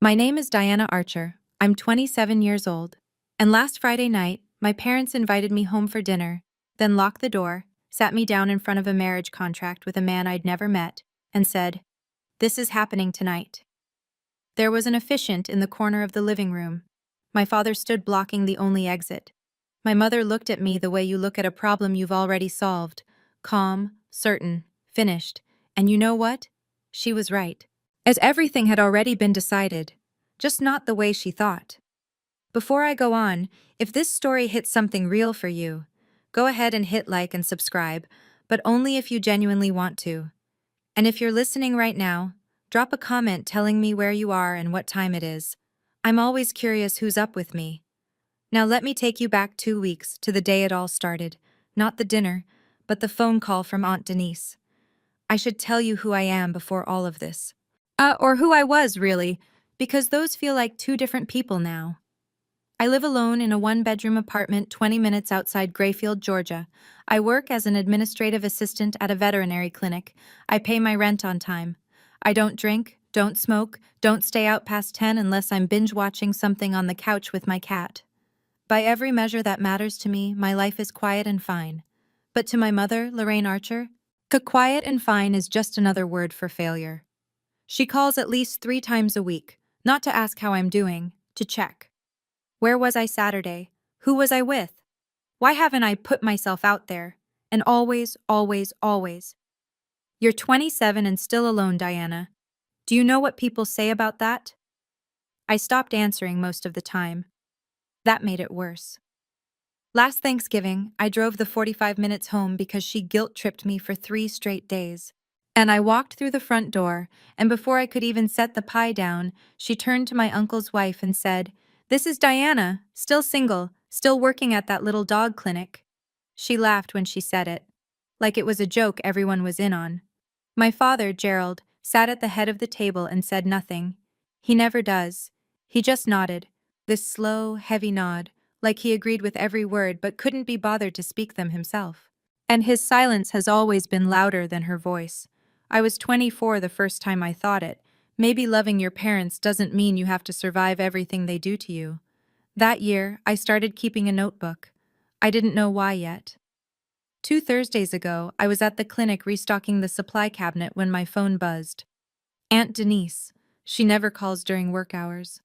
My name is Diana Archer. I'm 27 years old. And last Friday night, my parents invited me home for dinner, then locked the door, sat me down in front of a marriage contract with a man I'd never met, and said, "This is happening tonight." There was an officiant in the corner of the living room. My father stood blocking the only exit. My mother looked at me the way you look at a problem you've already solved, calm, certain, finished. And you know what? She was right. As everything had already been decided, just not the way she thought. Before I go on, if this story hits something real for you, go ahead and hit like and subscribe, but only if you genuinely want to. And if you're listening right now, drop a comment telling me where you are and what time it is. I'm always curious who's up with me. Now let me take you back 2 weeks to the day it all started. Not the dinner, but the phone call from Aunt Denise. I should tell you who I am before all of this. Or who I was, really, because those feel like two different people now. I live alone in a one-bedroom apartment 20 minutes outside Grayfield, Georgia. I work as an administrative assistant at a veterinary clinic. I pay my rent on time. I don't drink, don't smoke, don't stay out past 10 unless I'm binge-watching something on the couch with my cat. By every measure that matters to me, my life is quiet and fine. But to my mother, Lorraine Archer, quiet and fine is just another word for failure. She calls at least 3 times a week, not to ask how I'm doing, to check. Where was I Saturday? Who was I with? Why haven't I put myself out there? And always, always, always. You're 27 and still alone, Diana. Do you know what people say about that? I stopped answering most of the time. That made it worse. Last Thanksgiving, I drove the 45 minutes home because she guilt-tripped me for 3 straight days. And I walked through the front door, and before I could even set the pie down, she turned to my uncle's wife and said, "This is Diana, still single, still working at that little dog clinic." She laughed when she said it, like it was a joke everyone was in on. My father, Gerald, sat at the head of the table and said nothing. He never does. He just nodded, this slow, heavy nod, like he agreed with every word but couldn't be bothered to speak them himself. And his silence has always been louder than her voice. I was 24 the first time I thought it. Maybe loving your parents doesn't mean you have to survive everything they do to you. That year, I started keeping a notebook. I didn't know why yet. 2 Thursdays ago, I was at the clinic restocking the supply cabinet when my phone buzzed. Aunt Denise. She never calls during work hours.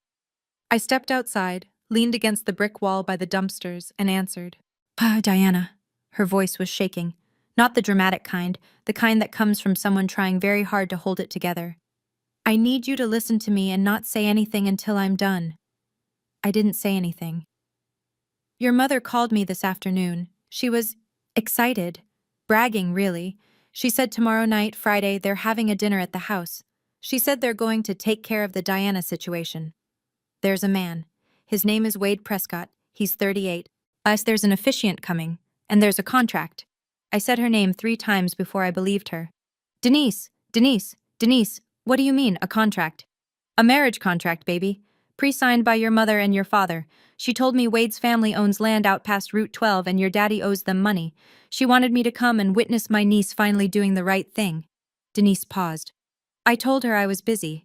I stepped outside, leaned against the brick wall by the dumpsters, and answered. Diana. Her voice was shaking. Not the dramatic kind, the kind that comes from someone trying very hard to hold it together. I need you to listen to me and not say anything until I'm done. I didn't say anything. Your mother called me this afternoon. She was excited. Bragging, really. She said tomorrow night, Friday, they're having a dinner at the house. She said they're going to take care of the Diana situation. There's a man. His name is Wade Prescott. He's 38. There's an officiant coming. And there's a contract. I said her name 3 times before I believed her. Denise, Denise, Denise, what do you mean, a contract? A marriage contract, baby. Pre-signed by your mother and your father. She told me Wade's family owns land out past Route 12 and your daddy owes them money. She wanted me to come and witness my niece finally doing the right thing. Denise paused. I told her I was busy.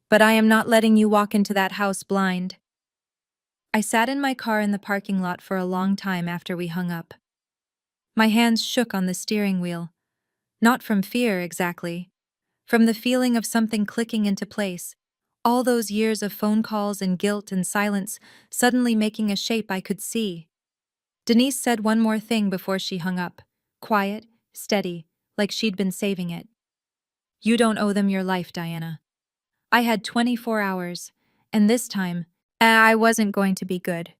But I am not letting you walk into that house blind. I sat in my car in the parking lot for a long time after we hung up. My hands shook on the steering wheel. Not from fear, exactly. From the feeling of something clicking into place. All those years of phone calls and guilt and silence suddenly making a shape I could see. Denise said one more thing before she hung up. Quiet, steady, like she'd been saving it. You don't owe them your life, Diana. I had 24 hours, and this time, I wasn't going to be good.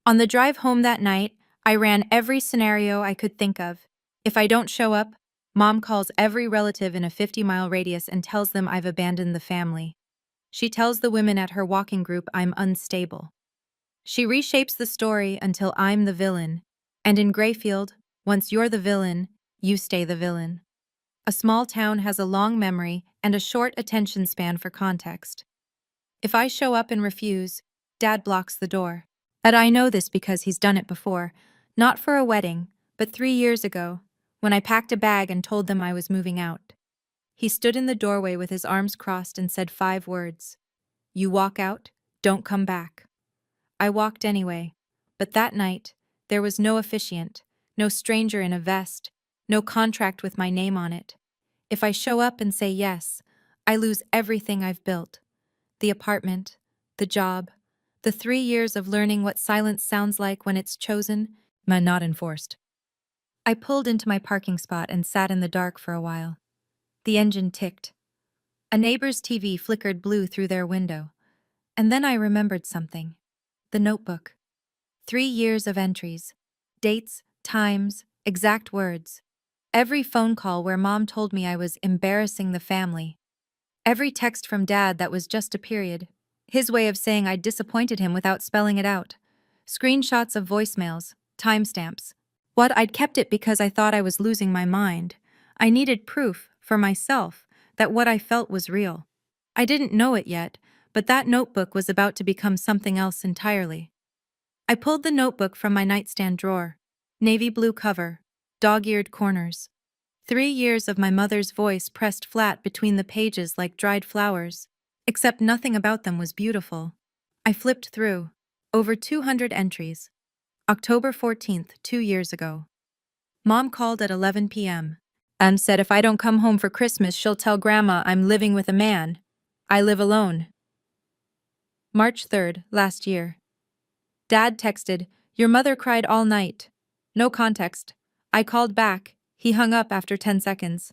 On the drive home that night, I ran every scenario I could think of. If I don't show up, Mom calls every relative in a 50-mile radius and tells them I've abandoned the family. She tells the women at her walking group I'm unstable. She reshapes the story until I'm the villain. And in Grayfield, once you're the villain, you stay the villain. A small town has a long memory and a short attention span for context. If I show up and refuse, Dad blocks the door. And I know this because he's done it before, not for a wedding, but 3 years ago, when I packed a bag and told them I was moving out. He stood in the doorway with his arms crossed and said 5 words. You walk out, don't come back. I walked anyway. But that night, there was no officiant, no stranger in a vest, no contract with my name on it. If I show up and say yes, I lose everything I've built. The apartment, the job, the 3 years of learning what silence sounds like when it's chosen, but not enforced. I pulled into my parking spot and sat in the dark for a while. The engine ticked. A neighbor's TV flickered blue through their window. And then I remembered something. The notebook. 3 years of entries. Dates, times, exact words. Every phone call where Mom told me I was embarrassing the family. Every text from Dad that was just a period. His way of saying I'd disappointed him without spelling it out. Screenshots of voicemails, timestamps. What I'd kept it because I thought I was losing my mind. I needed proof, for myself, that what I felt was real. I didn't know it yet, but that notebook was about to become something else entirely. I pulled the notebook from my nightstand drawer. Navy blue cover, dog-eared corners. 3 years of my mother's voice pressed flat between the pages like dried flowers, except nothing about them was beautiful. I flipped through. Over 200 entries. October 14th, 2 years ago. Mom called at 11 p.m. and said if I don't come home for Christmas, she'll tell Grandma I'm living with a man. I live alone. March 3rd, last year. Dad texted, "Your mother cried all night." No context. I called back. He hung up after 10 seconds.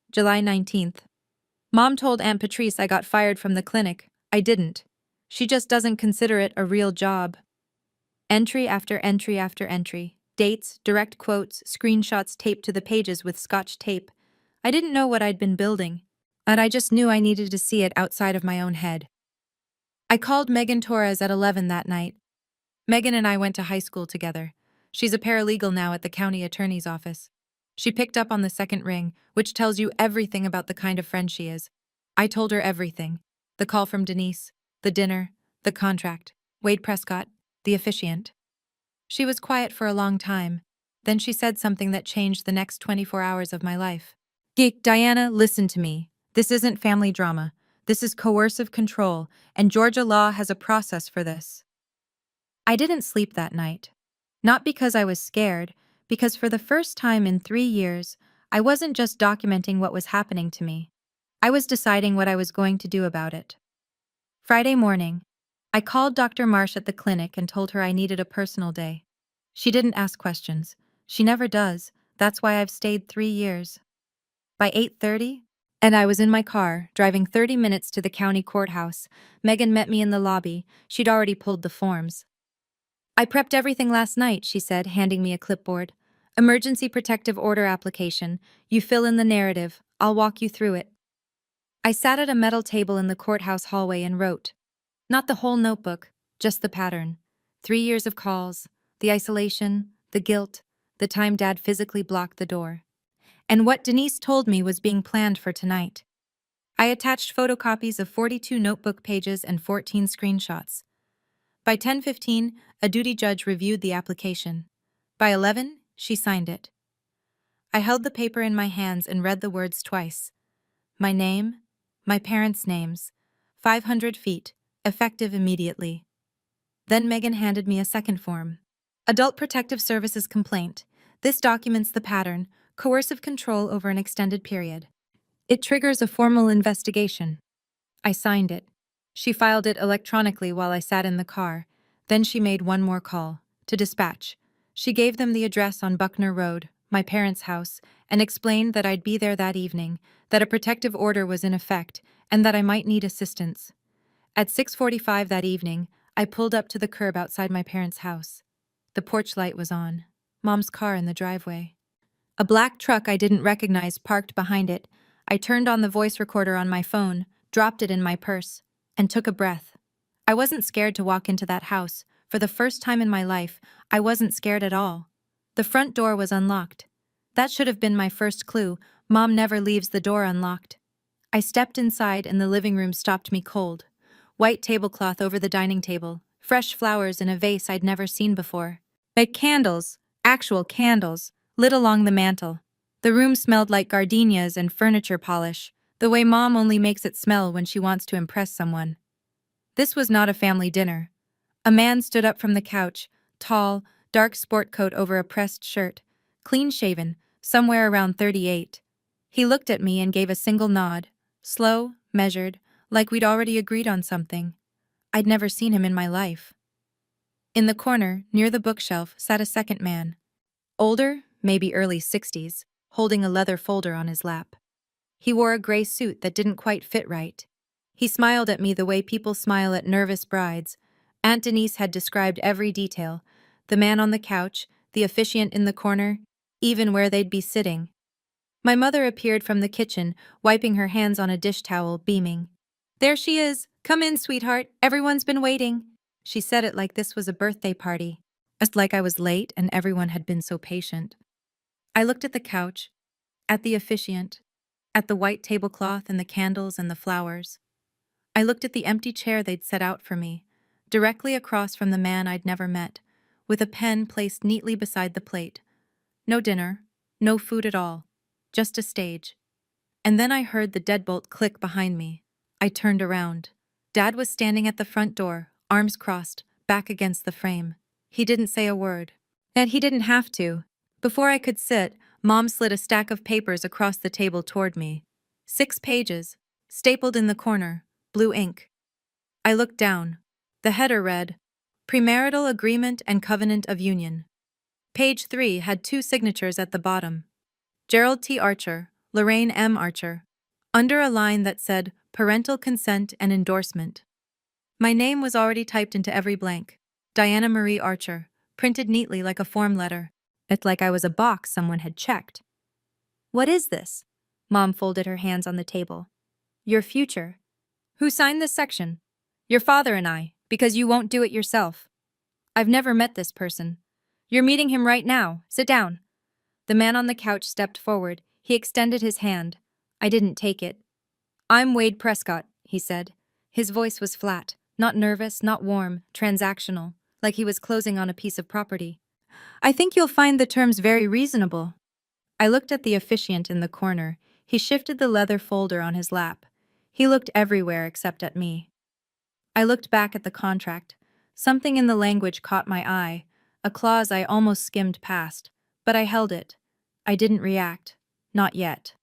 July 19th. Mom told Aunt Patrice I got fired from the clinic. I didn't. She just doesn't consider it a real job. Entry after entry after entry. Dates, direct quotes, screenshots taped to the pages with scotch tape. I didn't know what I'd been building, and I just knew I needed to see it outside of my own head. I called Megan Torres at 11 that night. Megan and I went to high school together. She's a paralegal now at the county attorney's office. She picked up on the second ring, which tells you everything about the kind of friend she is. I told her everything. The call from Denise, the dinner, the contract, Wade Prescott, the officiant. She was quiet for a long time. Then she said something that changed the next 24 hours of my life. "Geek, Diana, listen to me. This isn't family drama. This is coercive control, and Georgia law has a process for this." I didn't sleep that night. Not because I was scared, because for the first time in 3 years, I wasn't just documenting what was happening to me. I was deciding what I was going to do about it. Friday morning, I called Dr. Marsh at the clinic and told her I needed a personal day. She didn't ask questions. She never does. That's why I've stayed 3 years. By 8:30, and I was in my car, driving 30 minutes to the county courthouse. Megan met me in the lobby. She'd already pulled the forms. "I prepped everything last night," she said, handing me a clipboard. "Emergency protective order application. You fill in the narrative. I'll walk you through it." I sat at a metal table in the courthouse hallway and wrote. Not the whole notebook, just the pattern. 3 years of calls, the isolation, the guilt, the time Dad physically blocked the door. And what Denise told me was being planned for tonight. I attached photocopies of 42 notebook pages and 14 screenshots. By 10:15, a duty judge reviewed the application. By 11, she signed it. I held the paper in my hands and read the words twice. My name, my parents' names, 500 feet, effective immediately. Then Megan handed me a second form. Adult Protective Services complaint. This documents the pattern, coercive control over an extended period. It triggers a formal investigation. I signed it. She filed it electronically while I sat in the car. Then she made one more call, to dispatch. She gave them the address on Buckner Road, my parents' house, and explained that I'd be there that evening, that a protective order was in effect, and that I might need assistance. At 6:45 that evening, I pulled up to the curb outside my parents' house. The porch light was on. Mom's car in the driveway. A black truck I didn't recognize parked behind it. I turned on the voice recorder on my phone, dropped it in my purse, and took a breath. I wasn't scared to walk into that house. For the first time in my life, I wasn't scared at all. The front door was unlocked. That should have been my first clue. Mom never leaves the door unlocked. I stepped inside and the living room stopped me cold. White tablecloth over the dining table, fresh flowers in a vase I'd never seen before. Like candles, actual candles, lit along the mantel. The room smelled like gardenias and furniture polish, the way Mom only makes it smell when she wants to impress someone. This was not a family dinner. A man stood up from the couch, tall, dark sport coat over a pressed shirt, clean-shaven, somewhere around 38. He looked at me and gave a single nod, slow, measured, like we'd already agreed on something. I'd never seen him in my life. In the corner, near the bookshelf, sat a second man. Older, maybe early 60s, holding a leather folder on his lap. He wore a gray suit that didn't quite fit right. He smiled at me the way people smile at nervous brides. Aunt Denise had described every detail: the man on the couch, the officiant in the corner, even where they'd be sitting. My mother appeared from the kitchen, wiping her hands on a dish towel, beaming. "There she is! Come in, sweetheart! Everyone's been waiting!" She said it like this was a birthday party. Just like I was late and everyone had been so patient. I looked at the couch, at the officiant, at the white tablecloth and the candles and the flowers. I looked at the empty chair they'd set out for me, directly across from the man I'd never met, with a pen placed neatly beside the plate. No dinner, no food at all, just a stage. And then I heard the deadbolt click behind me. I turned around. Dad was standing at the front door, arms crossed, back against the frame. He didn't say a word. And he didn't have to. Before I could sit, Mom slid a stack of papers across the table toward me. 6 pages, stapled in the corner, blue ink. I looked down. The header read, Premarital Agreement and Covenant of Union. Page 3 had 2 signatures at the bottom. Gerald T. Archer, Lorraine M. Archer. Under a line that said, Parental Consent and Endorsement. My name was already typed into every blank. Diana Marie Archer, printed neatly like a form letter. It's like I was a box someone had checked. What is this? Mom folded her hands on the table. Your future. Who signed this section? Your father and I, because you won't do it yourself. I've never met this person. You're meeting him right now. Sit down. The man on the couch stepped forward. He extended his hand. I didn't take it. I'm Wade Prescott, he said. His voice was flat, not nervous, not warm, transactional, like he was closing on a piece of property. I think you'll find the terms very reasonable. I looked at the officiant in the corner. He shifted the leather folder on his lap. He looked everywhere except at me. I looked back at the contract. Something in the language caught my eye, a clause I almost skimmed past, but I held it. I didn't react. Not yet.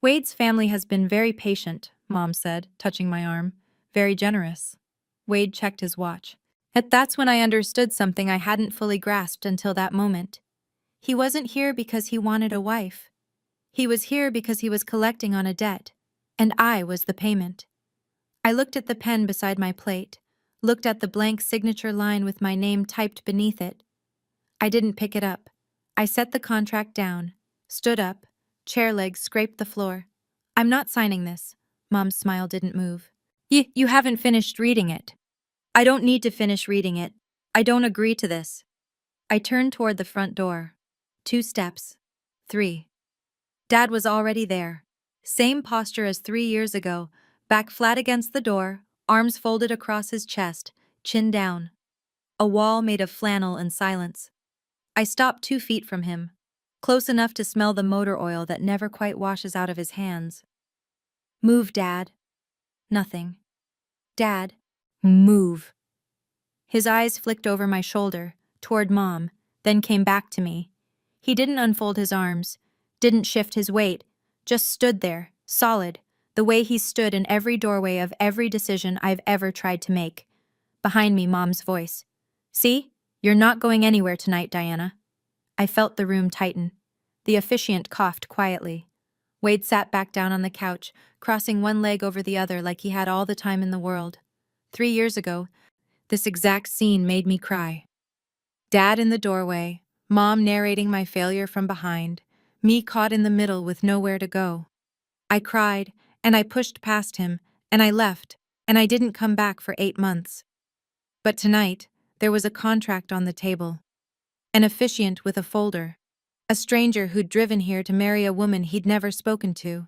Wade's family has been very patient, Mom said, touching my arm. Very generous. Wade checked his watch. That's when I understood something I hadn't fully grasped until that moment. He wasn't here because he wanted a wife. He was here because he was collecting on a debt, and I was the payment. I looked at the pen beside my plate, looked at the blank signature line with my name typed beneath it. I didn't pick it up. I set the contract down, stood up, chair legs scraped the floor. I'm not signing this. Mom's smile didn't move. You haven't finished reading it. I don't need to finish reading it. I don't agree to this. I turned toward the front door. 2 steps. 3. Dad was already there. Same posture as 3 years ago, back flat against the door, arms folded across his chest, chin down. A wall made of flannel and silence. I stopped 2 feet from him, close enough to smell the motor oil that never quite washes out of his hands. Move, Dad. Nothing. Dad, move. His eyes flicked over my shoulder, toward Mom, then came back to me. He didn't unfold his arms, didn't shift his weight, just stood there, solid, the way he stood in every doorway of every decision I've ever tried to make. Behind me, Mom's voice. See? You're not going anywhere tonight, Diana. I felt the room tighten. The officiant coughed quietly. Wade sat back down on the couch, crossing one leg over the other like he had all the time in the world. 3 years ago, this exact scene made me cry. Dad in the doorway, Mom narrating my failure from behind, me caught in the middle with nowhere to go. I cried, and I pushed past him, and I left, and I didn't come back for 8 months. But tonight, there was a contract on the table. An officiant with a folder. A stranger who'd driven here to marry a woman he'd never spoken to.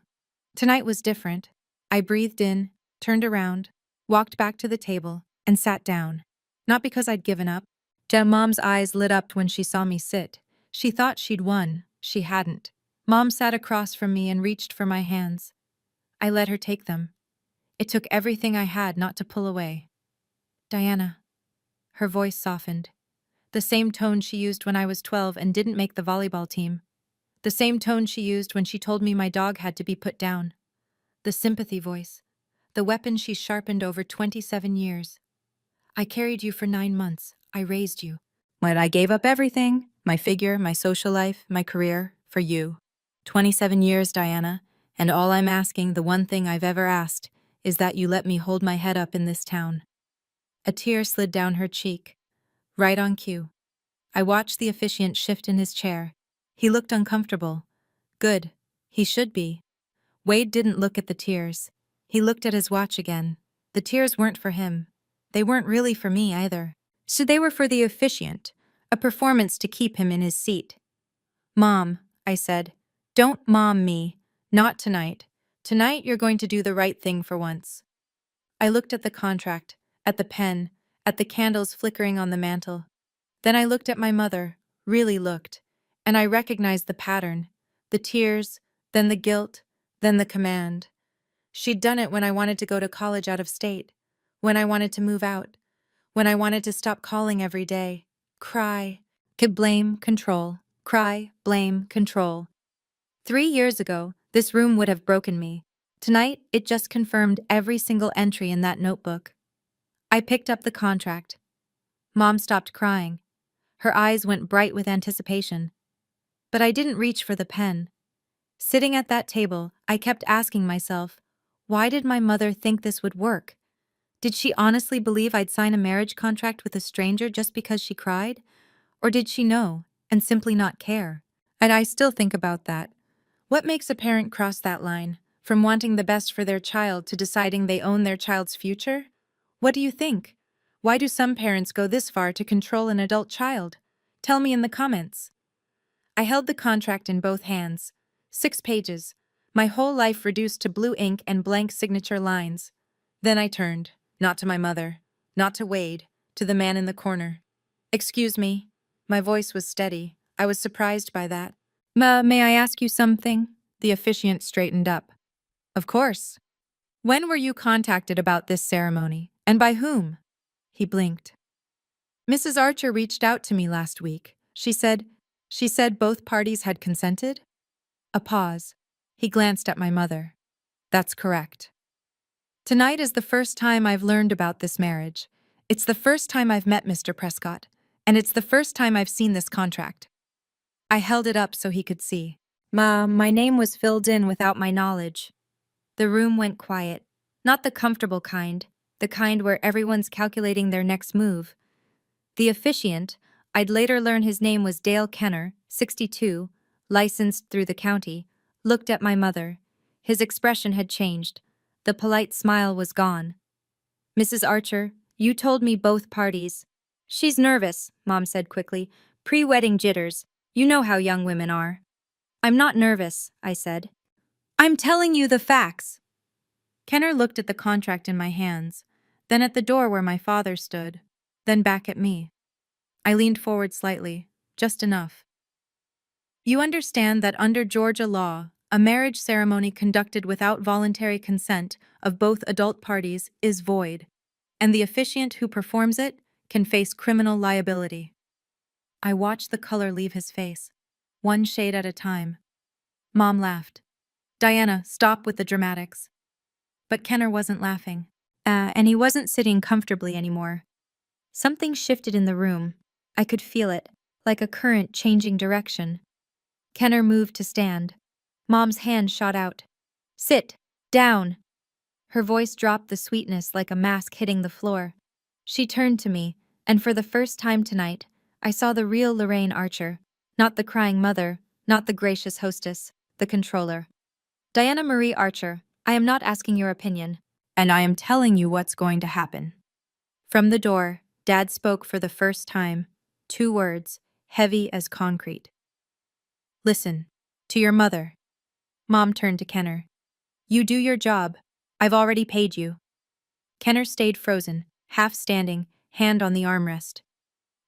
Tonight was different. I breathed in, turned around, walked back to the table, and sat down. Not because I'd given up. Mom's eyes lit up when she saw me sit. She thought she'd won. She hadn't. Mom sat across from me and reached for my hands. I let her take them. It took everything I had not to pull away. Diana. Her voice softened. The same tone she used when I was 12 and didn't make the volleyball team. The same tone she used when she told me my dog had to be put down. The sympathy voice. The weapon she sharpened over 27 years. I carried you for 9 months. I raised you. When I gave up everything, my figure, my social life, my career, for you. 27 years, Diana, and all I'm asking, the one thing I've ever asked, is that you let me hold my head up in this town. A tear slid down her cheek. Right on cue. I watched the officiant shift in his chair. He looked uncomfortable. Good. He should be. Wade didn't look at the tears. He looked at his watch again. The tears weren't for him. They weren't really for me either. So they were for the officiant, a performance to keep him in his seat. Mom, I said, don't mom me. Not tonight. Tonight you're going to do the right thing for once. I looked at the contract, at the pen, at the candles flickering on the mantel. Then I looked at my mother, really looked, and I recognized the pattern. The tears, then the guilt, then the command. She'd done it when I wanted to go to college out of state, when I wanted to move out, when I wanted to stop calling every day. Cry, blame, control. Cry, blame, control. 3 years ago, this room would have broken me. Tonight, it just confirmed every single entry in that notebook. I picked up the contract. Mom stopped crying. Her eyes went bright with anticipation. But I didn't reach for the pen. Sitting at that table, I kept asking myself, why did my mother think this would work? Did she honestly believe I'd sign a marriage contract with a stranger just because she cried? Or did she know, and simply not care? And I still think about that. What makes a parent cross that line, from wanting the best for their child to deciding they own their child's future? What do you think? Why do some parents go this far to control an adult child? Tell me in the comments. I held the contract in both hands. 6 pages. My whole life reduced to blue ink and blank signature lines. Then I turned, not to my mother, not to Wade, to the man in the corner. Excuse me. My voice was steady. I was surprised by that. May I ask you something? The officiant straightened up. Of course. When were you contacted about this ceremony, and by whom? He blinked. Mrs. Archer reached out to me last week. She said both parties had consented? A pause. He glanced at my mother. That's correct. Tonight is the first time I've learned about this marriage. It's the first time I've met Mr. Prescott, and it's the first time I've seen this contract. I held it up so he could see. My name was filled in without my knowledge. The room went quiet. Not the comfortable kind, the kind where everyone's calculating their next move. The officiant, I'd later learn his name was Dale Kenner, 62, licensed through the county, looked at my mother. His expression had changed. The polite smile was gone. Mrs. Archer, you told me both parties. She's nervous, Mom said quickly. Pre-wedding jitters. You know how young women are. I'm not nervous, I said. I'm telling you the facts. Kenner looked at the contract in my hands, then at the door where my father stood, then back at me. I leaned forward slightly, just enough. You understand that under Georgia law, a marriage ceremony conducted without voluntary consent of both adult parties is void, and the officiant who performs it can face criminal liability. I watched the color leave his face, one shade at a time. Mom laughed. Diana, stop with the dramatics. But Kenner wasn't laughing. And he wasn't sitting comfortably anymore. Something shifted in the room. I could feel it, like a current changing direction. Kenner moved to stand. Mom's hand shot out. Sit. Down. Her voice dropped the sweetness like a mask hitting the floor. She turned to me, and for the first time tonight, I saw the real Lorraine Archer. Not the crying mother, not the gracious hostess, the controller. Diana Marie Archer, I am not asking your opinion, and I am telling you what's going to happen. From the door, Dad spoke for the first time, 2 words, heavy as concrete. Listen, to your mother. Mom turned to Kenner. You do your job. I've already paid you. Kenner stayed frozen, half standing, hand on the armrest.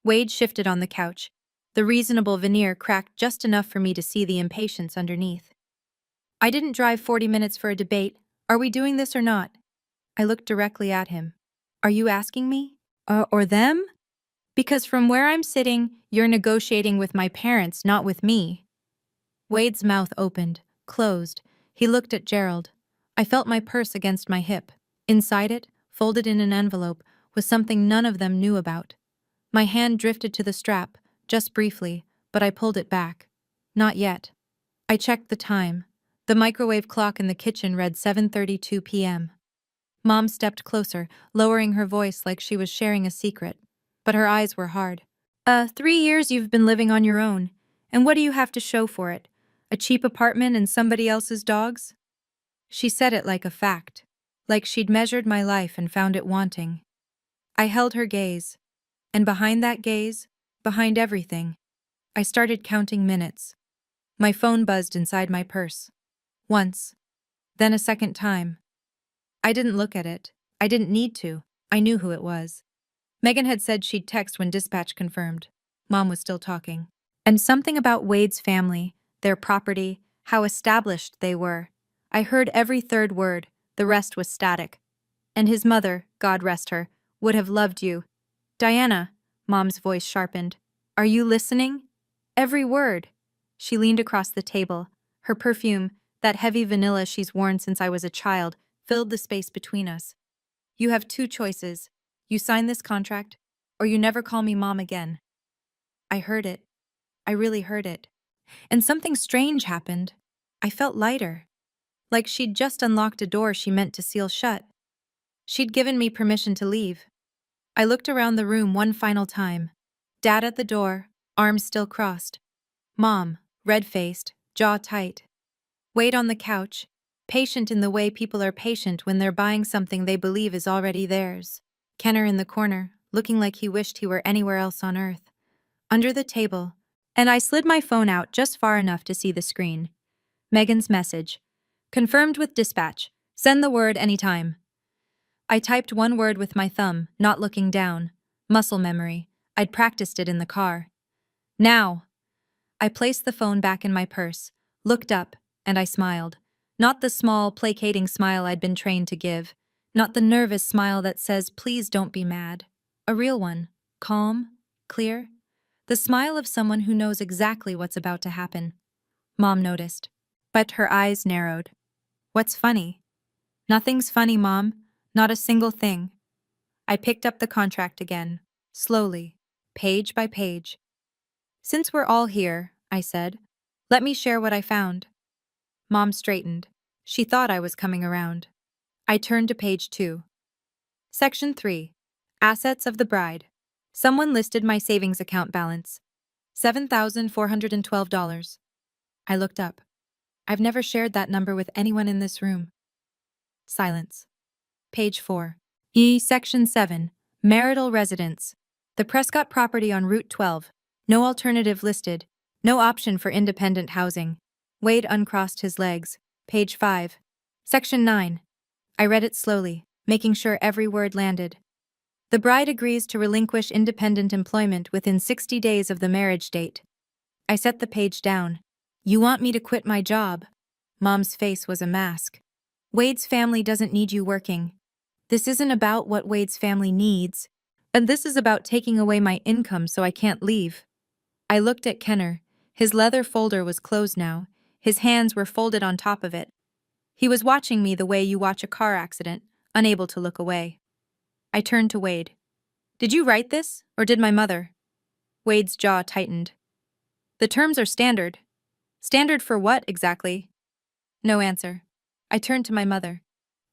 Wade shifted on the couch. The reasonable veneer cracked just enough for me to see the impatience underneath. I didn't drive 40 minutes for a debate. Are we doing this or not? I looked directly at him. Are you asking me? Or them? Because from where I'm sitting, you're negotiating with my parents, not with me. Wade's mouth opened, closed. He looked at Gerald. I felt my purse against my hip. Inside it, folded in an envelope, was something none of them knew about. My hand drifted to the strap, just briefly, but I pulled it back. Not yet. I checked the time. The microwave clock in the kitchen read 7:32 p.m. Mom stepped closer, lowering her voice like she was sharing a secret. But her eyes were hard. 3 years you've been living on your own. And what do you have to show for it? A cheap apartment and somebody else's dogs? She said it like a fact. Like she'd measured my life and found it wanting. I held her gaze. And behind that gaze, behind everything, I started counting minutes. My phone buzzed inside my purse. Once. Then a second time. I didn't look at it. I didn't need to. I knew who it was. Megan had said she'd text when dispatch confirmed. Mom was still talking. And something about Wade's family, their property, how established they were. I heard every third word, the rest was static. And his mother, God rest her, would have loved you. Diana, Mom's voice sharpened. Are you listening? Every word. She leaned across the table. Her perfume, that heavy vanilla she's worn since I was a child, filled the space between us. You have two choices. You sign this contract, or you never call me Mom again. I heard it. I really heard it. And something strange happened. I felt lighter. Like she'd just unlocked a door she meant to seal shut. She'd given me permission to leave. I looked around the room one final time. Dad at the door, arms still crossed. Mom, red-faced, jaw tight. Wade on the couch, patient in the way people are patient when they're buying something they believe is already theirs. Kenner in the corner, looking like he wished he were anywhere else on earth. Under the table, and I slid my phone out just far enough to see the screen. Megan's message. Confirmed with dispatch. Send the word anytime. I typed one word with my thumb, not looking down. Muscle memory. I'd practiced it in the car. Now. I placed the phone back in my purse, looked up, and I smiled. Not the small, placating smile I'd been trained to give. Not the nervous smile that says, please don't be mad. A real one. Calm. Clear. The smile of someone who knows exactly what's about to happen. Mom noticed. But her eyes narrowed. What's funny? Nothing's funny, Mom. Not a single thing. I picked up the contract again. Slowly. Page by page. Since we're all here, I said, let me share what I found. Mom straightened. She thought I was coming around. I turned to page 2. Section 3. Assets of the bride. Someone listed my savings account balance. $7,412. I looked up. I've never shared that number with anyone in this room. Silence. Page 4. Section 7. Marital residence. The Prescott property on Route 12. No alternative listed. No option for independent housing. Wade uncrossed his legs. Page 5. Section 9. I read it slowly, making sure every word landed. The bride agrees to relinquish independent employment within 60 days of the marriage date. I set the page down. You want me to quit my job? Mom's face was a mask. Wade's family doesn't need you working. This isn't about what Wade's family needs, and this is about taking away my income so I can't leave. I looked at Kenner. His leather folder was closed now. His hands were folded on top of it. He was watching me the way you watch a car accident, unable to look away. I turned to Wade. Did you write this, or did my mother? Wade's jaw tightened. The terms are standard. Standard for what, exactly? No answer. I turned to my mother.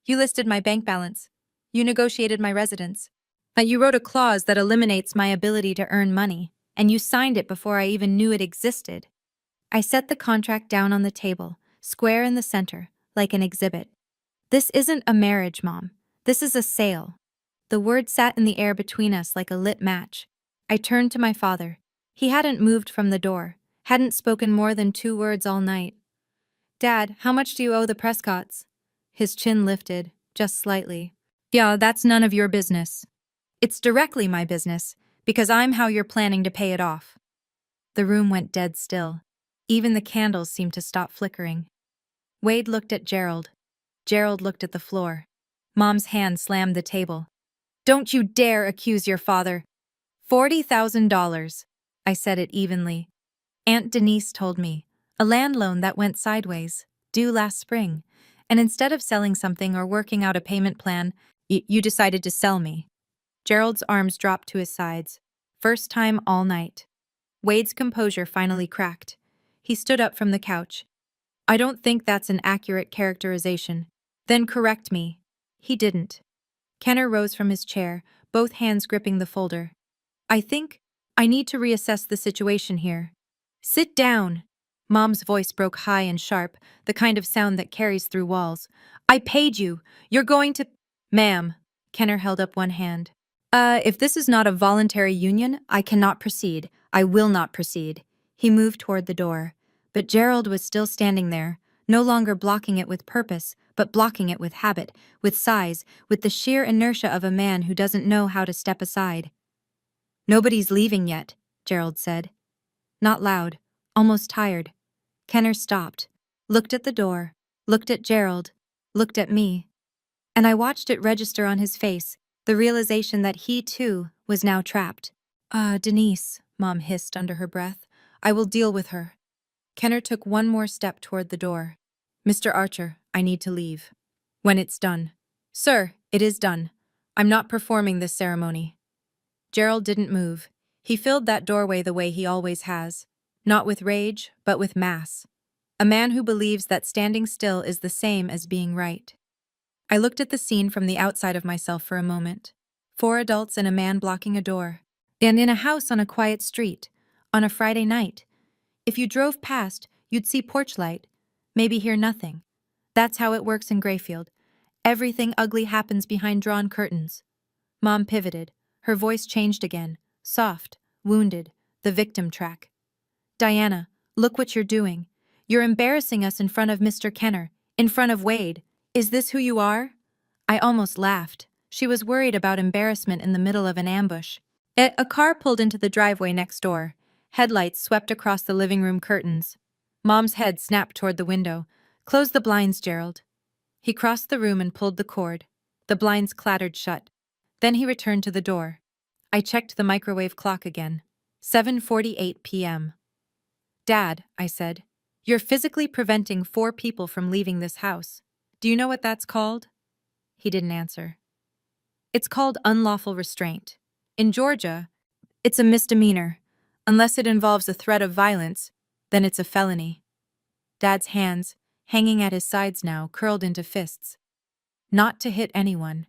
You listed my bank balance. You negotiated my residence. But you wrote a clause that eliminates my ability to earn money, and you signed it before I even knew it existed. I set the contract down on the table, square in the center, like an exhibit. This isn't a marriage, Mom. This is a sale. The word sat in the air between us like a lit match. I turned to my father. He hadn't moved from the door, hadn't spoken more than 2 words all night. Dad, how much do you owe the Prescotts? His chin lifted, just slightly. Yeah, that's none of your business. It's directly my business, because I'm how you're planning to pay it off. The room went dead still. Even the candles seemed to stop flickering. Wade looked at Gerald. Gerald looked at the floor. Mom's hand slammed the table. Don't you dare accuse your father. $40,000. I said it evenly. Aunt Denise told me. A land loan that went sideways, due last spring. And instead of selling something or working out a payment plan, you decided to sell me. Gerald's arms dropped to his sides. First time all night. Wade's composure finally cracked. He stood up from the couch. I don't think that's an accurate characterization. Then correct me. He didn't. Kenner rose from his chair, both hands gripping the folder. I think I need to reassess the situation here. Sit down. Mom's voice broke high and sharp, the kind of sound that carries through walls. I paid you. You're going to... Ma'am. Kenner held up one hand. If this is not a voluntary union, I cannot proceed. I will not proceed. He moved toward the door. But Gerald was still standing there, no longer blocking it with purpose, but blocking it with habit, with size, with the sheer inertia of a man who doesn't know how to step aside. Nobody's leaving yet, Gerald said. Not loud, almost tired. Kenner stopped, looked at the door, looked at Gerald, looked at me. And I watched it register on his face, the realization that he, too, was now trapped. Denise, Mom hissed under her breath. I will deal with her. Kenner took one more step toward the door. Mr. Archer, I need to leave. When it's done. Sir, it is done. I'm not performing this ceremony. Gerald didn't move. He filled that doorway the way he always has. Not with rage, but with mass. A man who believes that standing still is the same as being right. I looked at the scene from the outside of myself for a moment. 4 adults and a man blocking a door. And in a house on a quiet street. On a Friday night. If you drove past, you'd see porch light. Maybe hear nothing. That's how it works in Grayfield. Everything ugly happens behind drawn curtains. Mom pivoted. Her voice changed again. Soft, wounded, the victim track. Diana, look what you're doing. You're embarrassing us in front of Mr. Kenner, in front of Wade. Is this who you are? I almost laughed. She was worried about embarrassment in the middle of an ambush. A car pulled into the driveway next door. Headlights swept across the living room curtains. Mom's head snapped toward the window. Close the blinds, Gerald. He crossed the room and pulled the cord. The blinds clattered shut. Then he returned to the door. I checked the microwave clock again. 7:48 p.m. Dad, I said, you're physically preventing 4 people from leaving this house. Do you know what that's called? He didn't answer. It's called unlawful restraint. In Georgia, it's a misdemeanor. Unless it involves a threat of violence, then it's a felony. Dad's hands, hanging at his sides now, curled into fists. Not to hit anyone.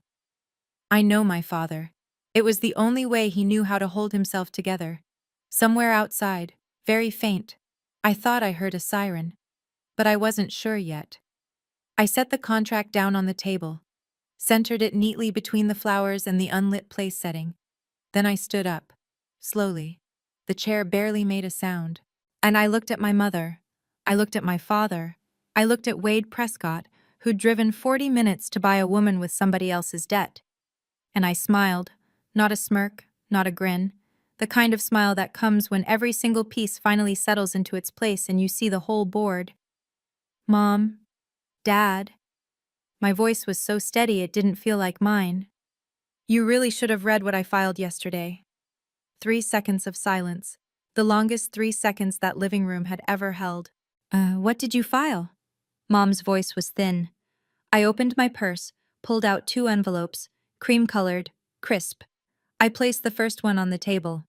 I know my father. It was the only way he knew how to hold himself together. Somewhere outside, very faint, I thought I heard a siren. But I wasn't sure yet. I set the contract down on the table, centered it neatly between the flowers and the unlit place setting. Then I stood up, slowly. The chair barely made a sound. And I looked at my mother. I looked at my father. I looked at Wade Prescott, who'd driven 40 minutes to buy a woman with somebody else's debt. And I smiled. Not a smirk, not a grin. The kind of smile that comes when every single piece finally settles into its place and you see the whole board. Mom, Dad. My voice was so steady it didn't feel like mine. You really should have read what I filed yesterday. 3 seconds of silence, the longest 3 seconds that living room had ever held. What did you file? Mom's voice was thin. I opened my purse, pulled out 2 envelopes, cream-colored, crisp. I placed the first one on the table.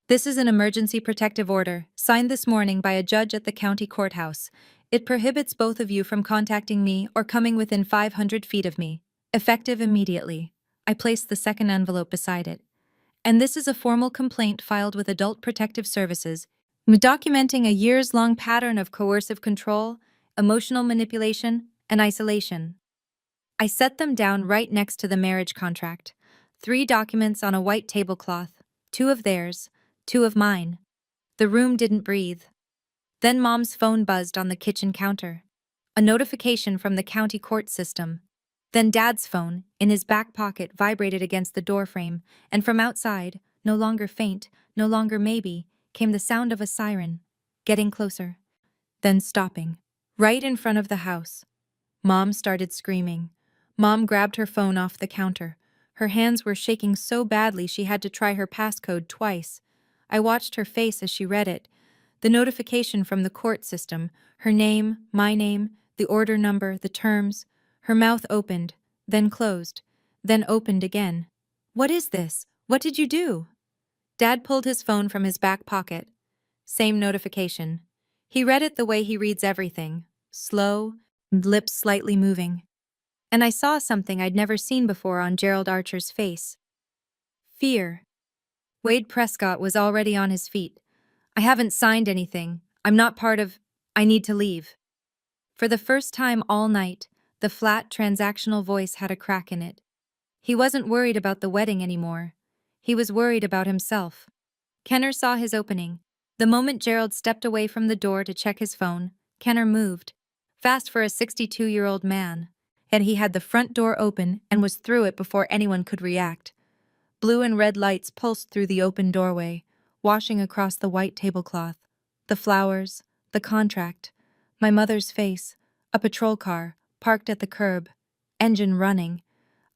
This is an emergency protective order, signed this morning by a judge at the county courthouse. It prohibits both of you from contacting me or coming within 500 feet of me. Effective immediately. I placed the second envelope beside it. And this is a formal complaint filed with Adult Protective Services, documenting a years-long pattern of coercive control, emotional manipulation, and isolation. I set them down right next to the marriage contract. 3 documents on a white tablecloth, 2 of theirs, 2 of mine. The room didn't breathe. Then Mom's phone buzzed on the kitchen counter. A notification from the county court system. Then Dad's phone, in his back pocket, vibrated against the doorframe, and from outside, no longer faint, no longer maybe, came the sound of a siren, getting closer, then stopping, right in front of the house. Mom started screaming. Mom grabbed her phone off the counter. Her hands were shaking so badly she had to try her passcode twice. I watched her face as she read it. The notification from the court system, her name, my name, the order number, the terms. Her mouth opened, then closed, then opened again. What is this? What did you do? Dad pulled his phone from his back pocket. Same notification. He read it the way he reads everything, slow, lips slightly moving. And I saw something I'd never seen before on Gerald Archer's face. Fear. Wade Prescott was already on his feet. I haven't signed anything. I'm not part of... I need to leave. For the first time all night, the flat, transactional voice had a crack in it. He wasn't worried about the wedding anymore. He was worried about himself. Kenner saw his opening. The moment Gerald stepped away from the door to check his phone, Kenner moved. Fast for a 62-year-old man. And he had the front door open and was through it before anyone could react. Blue and red lights pulsed through the open doorway, washing across the white tablecloth. The flowers, the contract, my mother's face, a patrol car, parked at the curb, engine running.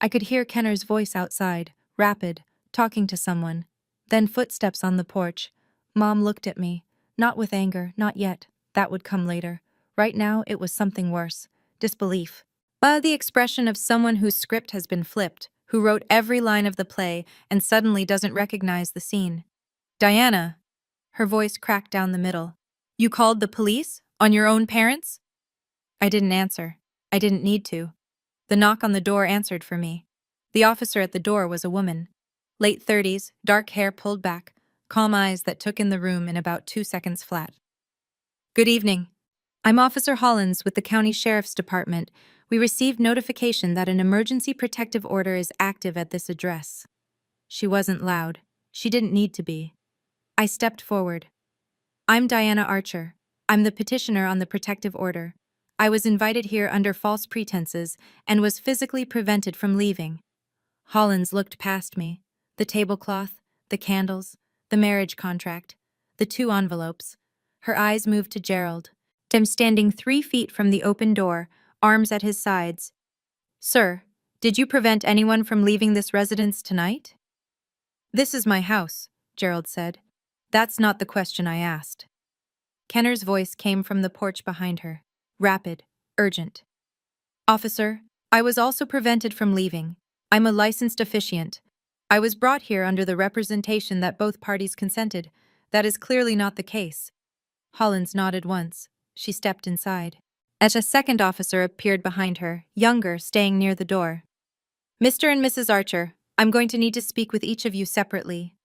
I could hear Kenner's voice outside, rapid, talking to someone. Then footsteps on the porch. Mom looked at me. Not with anger, not yet. That would come later. Right now, it was something worse. Disbelief. The expression of someone whose script has been flipped, who wrote every line of the play and suddenly doesn't recognize the scene. Diana. Her voice cracked down the middle. You called the police? On your own parents? I didn't answer. I didn't need to. The knock on the door answered for me. The officer at the door was a woman. Late 30s, dark hair pulled back, calm eyes that took in the room in about 2 seconds flat. Good evening. I'm Officer Hollins with the County Sheriff's Department. We received notification that an emergency protective order is active at this address. She wasn't loud. She didn't need to be. I stepped forward. I'm Diana Archer. I'm the petitioner on the protective order. I was invited here under false pretenses and was physically prevented from leaving. Hollins looked past me. The tablecloth, the candles, the marriage contract, the 2 envelopes. Her eyes moved to Gerald. Him standing 3 feet from the open door, arms at his sides. Sir, did you prevent anyone from leaving this residence tonight? This is my house, Gerald said. That's not the question I asked. Kenner's voice came from the porch behind her. Rapid, urgent. Officer, I was also prevented from leaving. I'm a licensed officiant. I was brought here under the representation that both parties consented. That is clearly not the case. Hollins nodded once. She stepped inside. As a second officer appeared behind her, younger, staying near the door. Mr. and Mrs. Archer, I'm going to need to speak with each of you separately.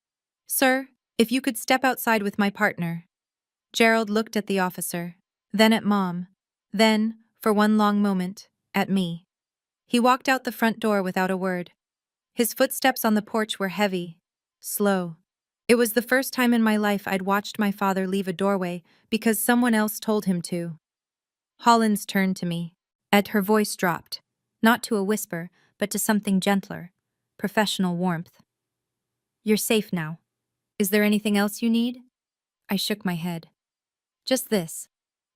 Sir, if you could step outside with my partner. Gerald looked at the officer, then at Mom, then, for one long moment, at me. He walked out the front door without a word. His footsteps on the porch were heavy, slow. It was the first time in my life I'd watched my father leave a doorway because someone else told him to. Hollins turned to me. Her voice dropped, not to a whisper, but to something gentler, professional warmth. You're safe now. Is there anything else you need? I shook my head. Just this,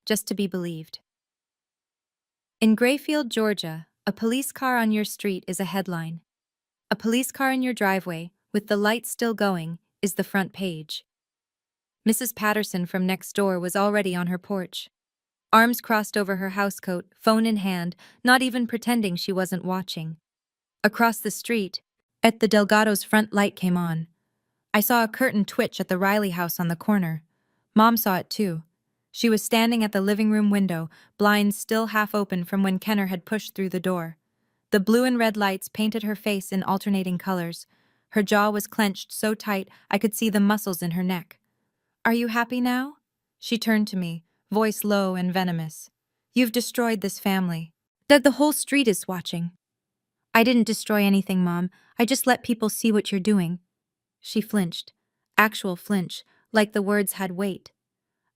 just to be believed. In Grayfield, Georgia, a police car on your street is a headline. A police car in your driveway, with the lights still going, is the front page. Mrs. Patterson from next door was already on her porch. Arms crossed over her housecoat, phone in hand, not even pretending she wasn't watching. Across the street, at the Delgado's front light came on. I saw a curtain twitch at the Riley house on the corner. Mom saw it too. She was standing at the living room window, blinds still half open from when Kenner had pushed through the door. The blue and red lights painted her face in alternating colors. Her jaw was clenched so tight I could see the muscles in her neck. Are you happy now? She turned to me, voice low and venomous. You've destroyed this family. That the whole street is watching. I didn't destroy anything, Mom. I just let people see what you're doing. She flinched. Actual flinch, like the words had weight.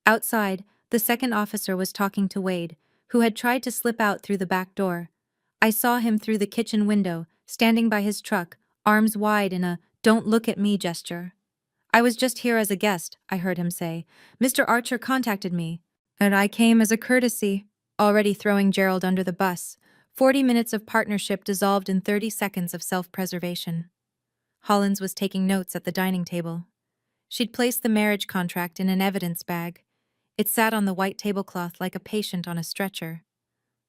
Outside, the second officer was talking to Wade, who had tried to slip out through the back door. I saw him through the kitchen window, standing by his truck, arms wide in a "don't look at me" gesture. I was just here as a guest, I heard him say. Mr. Archer contacted me, and I came as a courtesy, already throwing Gerald under the bus. 40 minutes of partnership dissolved in 30 seconds of self-preservation. Hollins was taking notes at the dining table. She'd placed the marriage contract in an evidence bag. It sat on the white tablecloth like a patient on a stretcher.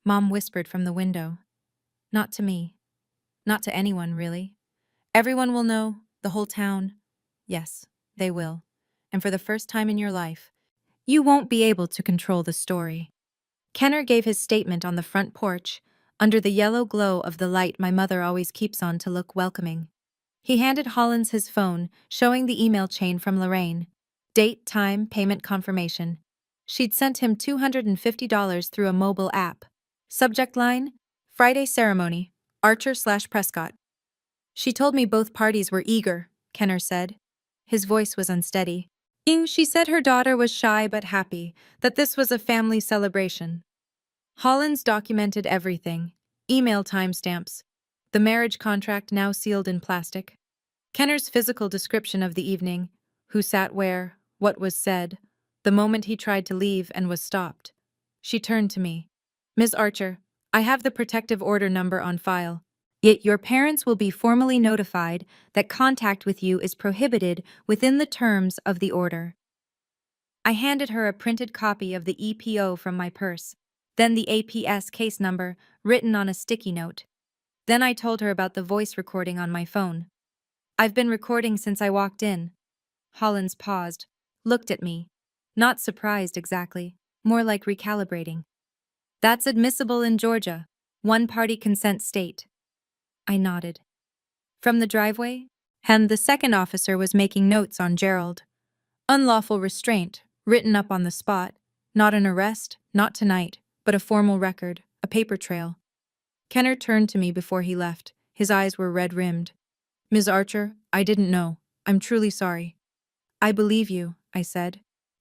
Mom whispered from the window. Not to me. Not to anyone, really. Everyone will know, the whole town. Yes, they will. And for the first time in your life, you won't be able to control the story. Kenner gave his statement on the front porch, under the yellow glow of the light my mother always keeps on to look welcoming. He handed Hollins his phone, showing the email chain from Lorraine. Date, time, payment confirmation. She'd sent him $250 through a mobile app. Subject line: Friday ceremony, Archer/Prescott. She told me both parties were eager, Kenner said. His voice was unsteady. She said her daughter was shy but happy, that this was a family celebration. Hollins documented everything. Email timestamps. The marriage contract now sealed in plastic. Kenner's physical description of the evening, who sat where, what was said, the moment he tried to leave and was stopped. She turned to me. Ms. Archer, I have the protective order number on file. Yet your parents will be formally notified that contact with you is prohibited within the terms of the order. I handed her a printed copy of the EPO from my purse, then the APS case number written on a sticky note. Then I told her about the voice recording on my phone. I've been recording since I walked in. Hollins paused, looked at me. Not surprised exactly, more like recalibrating. That's admissible in Georgia, one-party consent state. I nodded. From the driveway, and the second officer was making notes on Gerald. Unlawful restraint, written up on the spot. Not an arrest, not tonight, but a formal record, a paper trail. Kenner turned to me before he left. His eyes were red-rimmed. Ms. Archer, I didn't know. I'm truly sorry. I believe you, I said.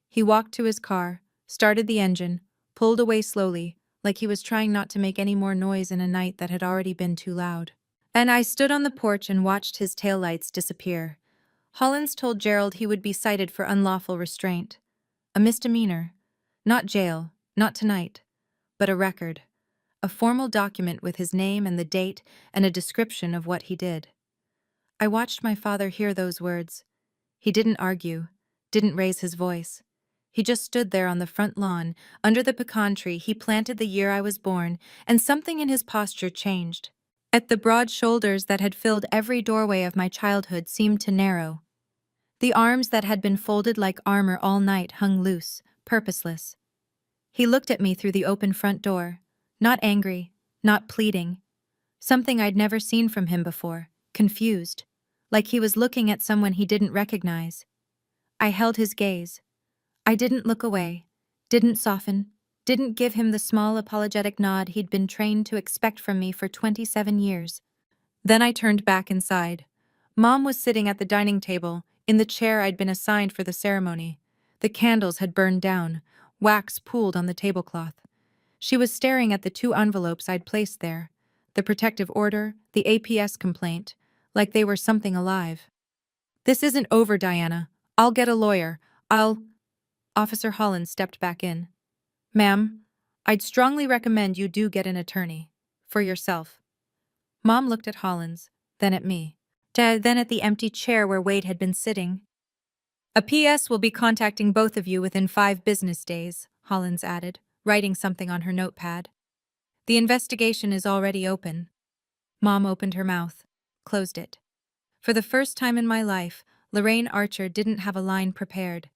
He walked to his car, started the engine, pulled away slowly, like he was trying not to make any more noise in a night that had already been too loud. And I stood on the porch and watched his taillights disappear. Hollins told Gerald he would be cited for unlawful restraint. A misdemeanor. Not jail, not tonight, but a record. A formal document with his name and the date and a description of what he did. I watched my father hear those words. He didn't argue, didn't raise his voice. He just stood there on the front lawn, under the pecan tree he planted the year I was born, and something in his posture changed. At the broad shoulders that had filled every doorway of my childhood seemed to narrow. The arms that had been folded like armor all night hung loose, purposeless. He looked at me through the open front door, not angry, not pleading. Something I'd never seen from him before, confused, like he was looking at someone he didn't recognize. I held his gaze. I didn't look away, didn't soften, didn't give him the small apologetic nod he'd been trained to expect from me for 27 years. Then I turned back inside. Mom was sitting at the dining table, in the chair I'd been assigned for the ceremony. The candles had burned down, wax pooled on the tablecloth. She was staring at the 2 envelopes I'd placed there, the protective order, the APS complaint, like they were something alive. This isn't over, Diana. I'll get a lawyer. Officer Hollins stepped back in. Ma'am, I'd strongly recommend you do get an attorney. For yourself. Mom looked at Hollins, then at me. Then at the empty chair where Wade had been sitting. A PS will be contacting both of you within 5 business days, Hollins added, writing something on her notepad. The investigation is already open. Mom opened her mouth, closed it. For the first time in my life, Lorraine Archer didn't have a line prepared.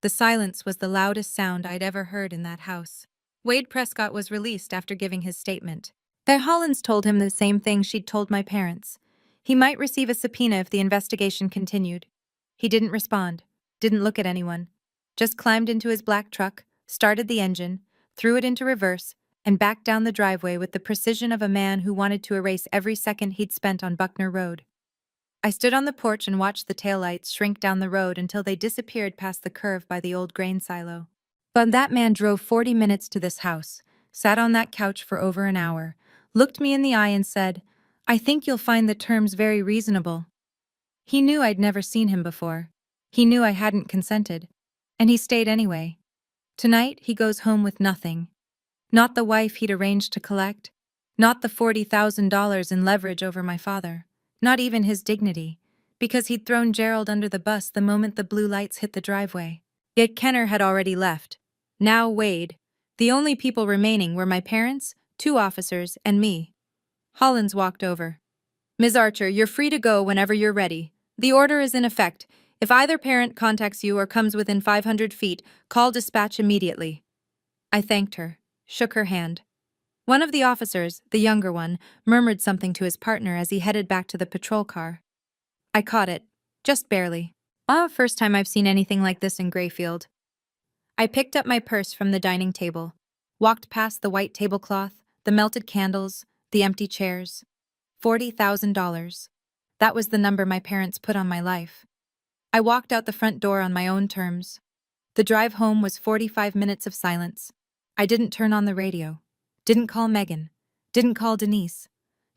The silence was the loudest sound I'd ever heard in that house. Wade Prescott was released after giving his statement. Hollins told him the same thing she'd told my parents. He might receive a subpoena if the investigation continued. He didn't respond, didn't look at anyone, just climbed into his black truck, started the engine, threw it into reverse, and backed down the driveway with the precision of a man who wanted to erase every second he'd spent on Buckner Road. I stood on the porch and watched the taillights shrink down the road until they disappeared past the curve by the old grain silo. But that man drove 40 minutes to this house, sat on that couch for over an hour, looked me in the eye and said, I think you'll find the terms very reasonable. He knew I'd never seen him before. He knew I hadn't consented. And he stayed anyway. Tonight he goes home with nothing. Not the wife he'd arranged to collect. Not the $40,000 in leverage over my father. Not even his dignity. Because he'd thrown Gerald under the bus the moment the blue lights hit the driveway. Yet Kenner had already left. Now Wade. The only people remaining were my parents, 2 officers, and me. Hollins walked over. Ms. Archer, you're free to go whenever you're ready. The order is in effect. If either parent contacts you or comes within 500 feet, call dispatch immediately. I thanked her, shook her hand. One of the officers, the younger one, murmured something to his partner as he headed back to the patrol car. I caught it, just barely. First time I've seen anything like this in Grayfield. I picked up my purse from the dining table, walked past the white tablecloth, the melted candles, the empty chairs. $40,000. That was the number my parents put on my life. I walked out the front door on my own terms. The drive home was 45 minutes of silence. I didn't turn on the radio. Didn't call Megan. Didn't call Denise.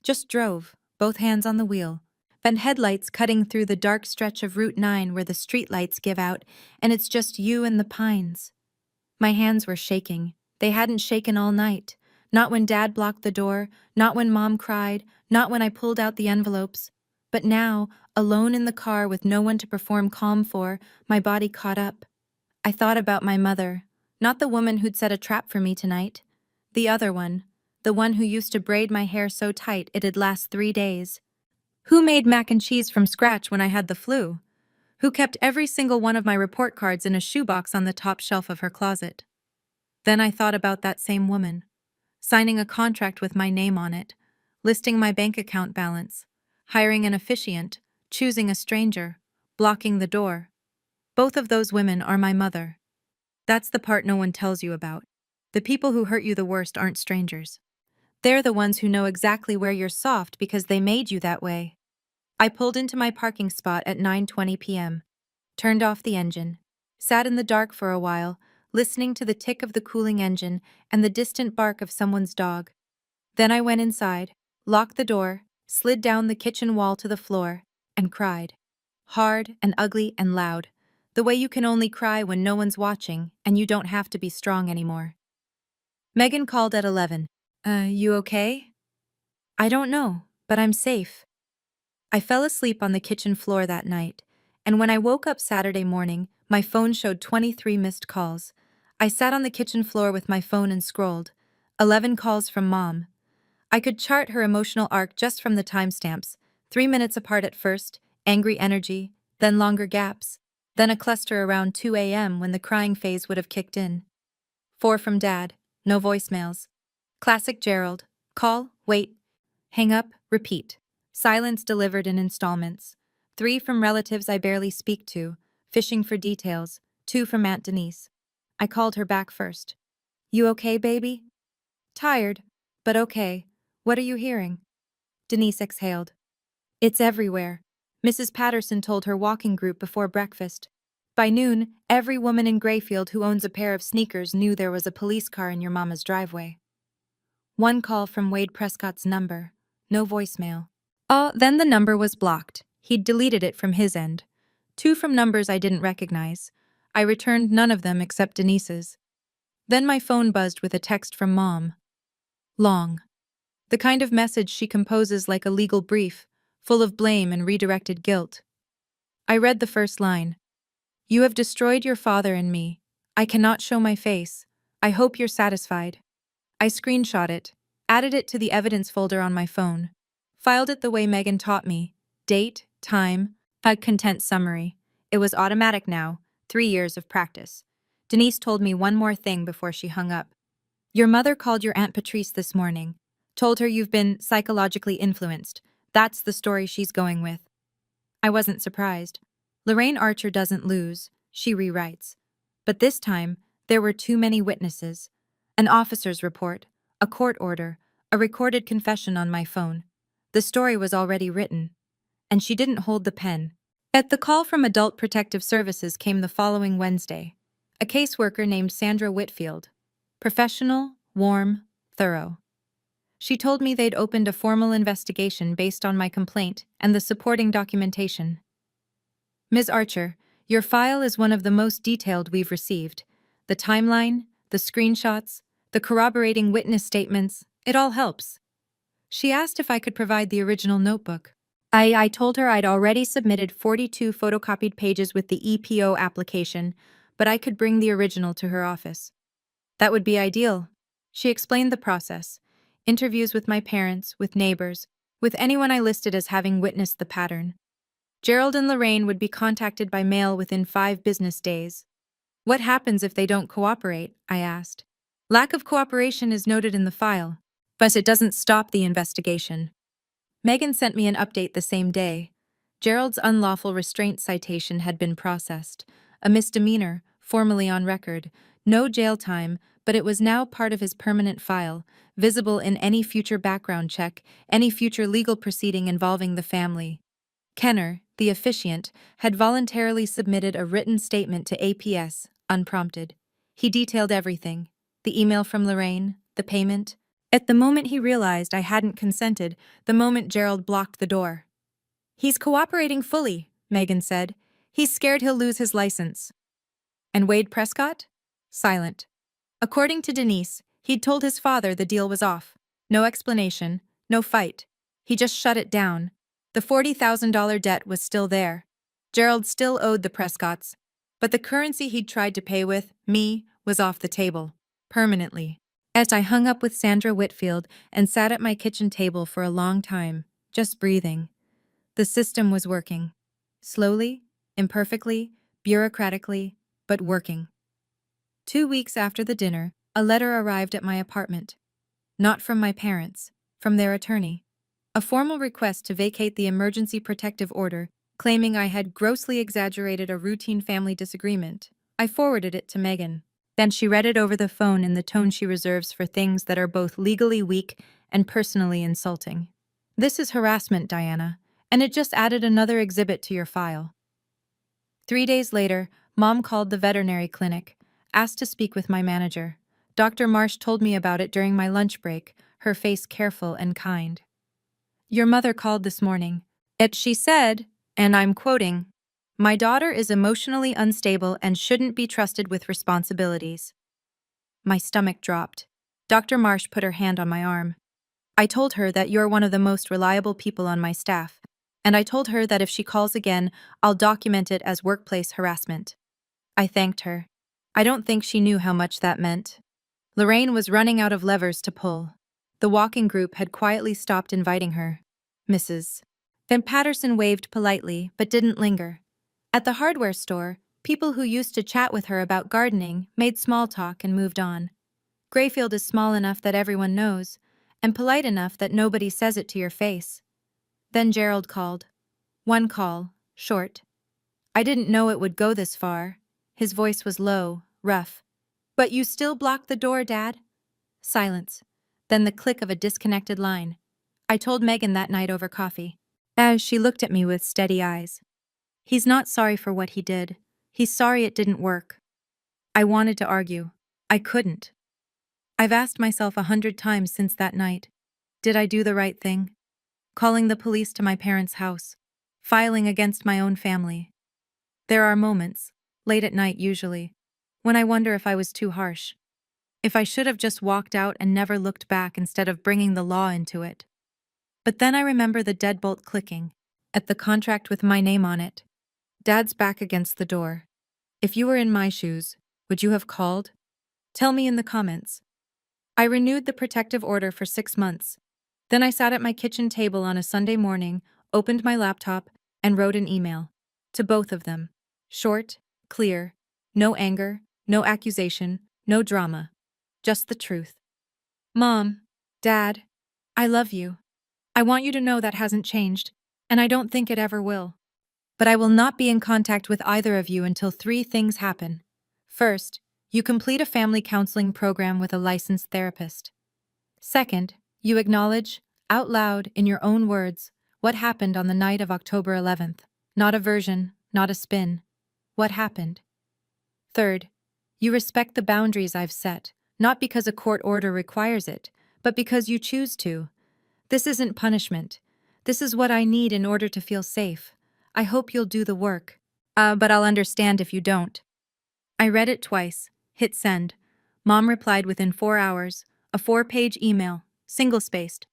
Just drove, both hands on the wheel, and headlights cutting through the dark stretch of Route 9 where the streetlights give out, and it's just you and the pines. My hands were shaking. They hadn't shaken all night. Not when Dad blocked the door, not when Mom cried, not when I pulled out the envelopes. But now, alone in the car with no one to perform calm for, my body caught up. I thought about my mother, not the woman who'd set a trap for me tonight. The other one, the one who used to braid my hair so tight it'd last 3 days. Who made mac and cheese from scratch when I had the flu? Who kept every single one of my report cards in a shoebox on the top shelf of her closet? Then I thought about that same woman, signing a contract with my name on it, listing my bank account balance, hiring an officiant, choosing a stranger, blocking the door. Both of those women are my mother. That's the part no one tells you about. The people who hurt you the worst aren't strangers. They're the ones who know exactly where you're soft because they made you that way. I pulled into my parking spot at 9:20 p.m., turned off the engine, sat in the dark for a while, listening to the tick of the cooling engine and the distant bark of someone's dog. Then I went inside, locked the door, slid down the kitchen wall to the floor, and cried. Hard and ugly and loud. The way you can only cry when no one's watching and you don't have to be strong anymore. Megan called at 11. You okay? I don't know, but I'm safe. I fell asleep on the kitchen floor that night, and when I woke up Saturday morning, my phone showed 23 missed calls. I sat on the kitchen floor with my phone and scrolled. 11 calls from Mom. I could chart her emotional arc just from the timestamps, 3 minutes apart at first, angry energy, then longer gaps, then a cluster around 2 a.m. when the crying phase would have kicked in. 4 from Dad, no voicemails. Classic Gerald, call, wait, hang up, repeat. Silence delivered in installments. 3 from relatives I barely speak to, fishing for details. 2 from Aunt Denise. I called her back first. You okay, baby? Tired, but okay. What are you hearing? Denise exhaled. It's everywhere. Mrs. Patterson told her walking group before breakfast. By noon, every woman in Grayfield who owns a pair of sneakers knew there was a police car in your mama's driveway. 1 call from Wade Prescott's number. No voicemail. Then the number was blocked. He'd deleted it from his end. 2 from numbers I didn't recognize. I returned none of them except Denise's. Then my phone buzzed with a text from Mom. Long. The kind of message she composes like a legal brief, full of blame and redirected guilt. I read the first line. You have destroyed your father and me. I cannot show my face. I hope you're satisfied. I screenshot it, added it to the evidence folder on my phone, filed it the way Megan taught me, date, time, a content summary. It was automatic now, 3 years of practice. Denise told me one more thing before she hung up. Your mother called your Aunt Patrice this morning. Told her you've been psychologically influenced. That's the story she's going with. I wasn't surprised. Lorraine Archer doesn't lose, she rewrites. But this time, there were too many witnesses. An officer's report, a court order, a recorded confession on my phone. The story was already written. And she didn't hold the pen. The call from Adult Protective Services came the following Wednesday. A caseworker named Sandra Whitfield. Professional, warm, thorough. She told me they'd opened a formal investigation based on my complaint and the supporting documentation. Ms. Archer, your file is one of the most detailed we've received. The timeline, the screenshots, the corroborating witness statements, it all helps. She asked if I could provide the original notebook. I told her I'd already submitted 42 photocopied pages with the EPO application, but I could bring the original to her office. That would be ideal. She explained the process. Interviews with my parents, with neighbors, with anyone I listed as having witnessed the pattern. Gerald and Lorraine would be contacted by mail within 5 business days. What happens if they don't cooperate? I asked. Lack of cooperation is noted in the file, but it doesn't stop the investigation. Megan sent me an update the same day. Gerald's unlawful restraint citation had been processed. A misdemeanor, formally on record. No jail time, but it was now part of his permanent file, visible in any future background check, any future legal proceeding involving the family. Kenner, the officiant, had voluntarily submitted a written statement to APS, unprompted. He detailed everything: the email from Lorraine, the payment. At the moment he realized I hadn't consented, the moment Gerald blocked the door. He's cooperating fully, Megan said. He's scared he'll lose his license. And Wade Prescott? Silent. According to Denise, he'd told his father the deal was off. No explanation, no fight. He just shut it down. The $40,000 debt was still there. Gerald still owed the Prescotts, but the currency he'd tried to pay with, me, was off the table. Permanently. As I hung up with Sandra Whitfield and sat at my kitchen table for a long time, just breathing. The system was working. Slowly, imperfectly, bureaucratically, but working. 2 weeks after the dinner, a letter arrived at my apartment. Not from my parents, from their attorney. A formal request to vacate the emergency protective order, claiming I had grossly exaggerated a routine family disagreement. I forwarded it to Megan. Then she read it over the phone in the tone she reserves for things that are both legally weak and personally insulting. This is harassment, Diana, and it just added another exhibit to your file. 3 days later, Mom called the veterinary clinic, asked to speak with my manager. Dr. Marsh told me about it during my lunch break, her face careful and kind. Your mother called this morning. She said, and I'm quoting, "My daughter is emotionally unstable and shouldn't be trusted with responsibilities." My stomach dropped. Dr. Marsh put her hand on my arm. I told her that you're one of the most reliable people on my staff, and I told her that if she calls again, I'll document it as workplace harassment. I thanked her. I don't think she knew how much that meant. Lorraine was running out of levers to pull. The walking group had quietly stopped inviting her. Mrs. Van Patterson waved politely, but didn't linger. At the hardware store, people who used to chat with her about gardening made small talk and moved on. Grayfield is small enough that everyone knows, and polite enough that nobody says it to your face. Then Gerald called. One call, short. I didn't know it would go this far. His voice was low, rough. But you still blocked the door, Dad? Silence. Then the click of a disconnected line. I told Megan that night over coffee. As she looked at me with steady eyes. He's not sorry for what he did. He's sorry it didn't work. I wanted to argue. I couldn't. I've asked myself 100 times since that night. Did I do the right thing? Calling the police to my parents' house. Filing against my own family. There are moments, late at night usually, when I wonder if I was too harsh. If I should have just walked out and never looked back instead of bringing the law into it. But then I remember the deadbolt clicking, at the contract with my name on it. Dad's back against the door. If you were in my shoes, would you have called? Tell me in the comments. I renewed the protective order for 6 months. Then I sat at my kitchen table on a Sunday morning, opened my laptop, and wrote an email. To both of them. Short, clear, no anger, no accusation, no drama. Just the truth. Mom, Dad, I love you. I want you to know that hasn't changed, and I don't think it ever will. But I will not be in contact with either of you until 3 things happen. First, you complete a family counseling program with a licensed therapist. Second, you acknowledge, out loud, in your own words, what happened on the night of October 11th. Not a version, not a spin. What happened? Third, you respect the boundaries I've set, not because a court order requires it, but because you choose to. This isn't punishment. This is what I need in order to feel safe. I hope you'll do the work. But I'll understand if you don't. I read it twice, hit send. Mom replied within 4 hours, a 4-page email, single-spaced.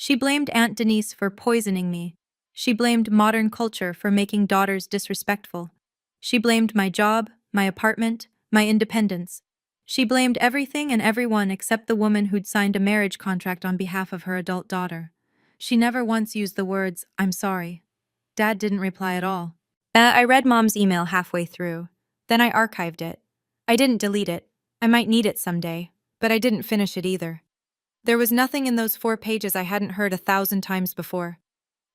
She blamed Aunt Denise for poisoning me. She blamed modern culture for making daughters disrespectful. She blamed my job, my apartment, my independence. She blamed everything and everyone except the woman who'd signed a marriage contract on behalf of her adult daughter. She never once used the words, "I'm sorry." Dad didn't reply at all. I read Mom's email halfway through. Then I archived it. I didn't delete it. I might need it someday, but I didn't finish it either. There was nothing in those 4 pages I hadn't heard 1,000 times before.